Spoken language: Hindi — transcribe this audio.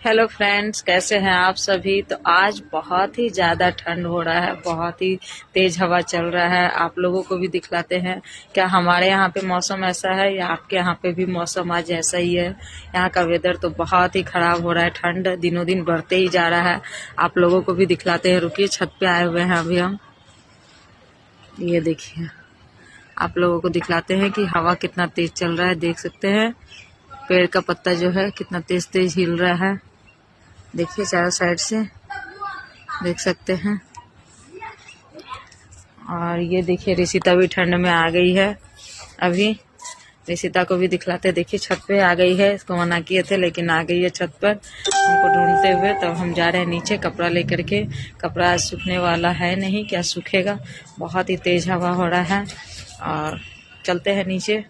हेलो फ्रेंड्स, कैसे हैं आप सभी। तो आज बहुत ही ज़्यादा ठंड हो रहा है, बहुत ही तेज हवा चल रहा है। आप लोगों को भी दिखलाते हैं क्या हमारे यहाँ पे मौसम ऐसा है या आपके यहाँ पे भी मौसम आज ऐसा ही है। यहाँ का वेदर तो बहुत ही खराब हो रहा है, ठंड दिनों दिन बढ़ते ही जा रहा है। आप लोगों को भी दिखलाते हैं, रुकिए छत पे आए हुए हैं अभी हम। ये देखिए, आप लोगों को दिखलाते हैं कि हवा कितना तेज चल रहा है। देख सकते हैं पेड़ का पत्ता जो है कितना तेज तेज हिल रहा है। देखिए चारों साइड से देख सकते हैं। और ये देखिए ऋषिता भी ठंड में आ गई है। अभी ऋषिता को भी दिखलाते, देखिए छत पे आ गई है। इसको मना किए थे लेकिन आ गई है छत पर हमको ढूंढते हुए। तब हम जा रहे हैं नीचे कपड़ा लेकर के। कपड़ा आज सूखने वाला है नहीं, क्या सूखेगा, बहुत ही तेज हवा हो रहा है। और चलते हैं नीचे।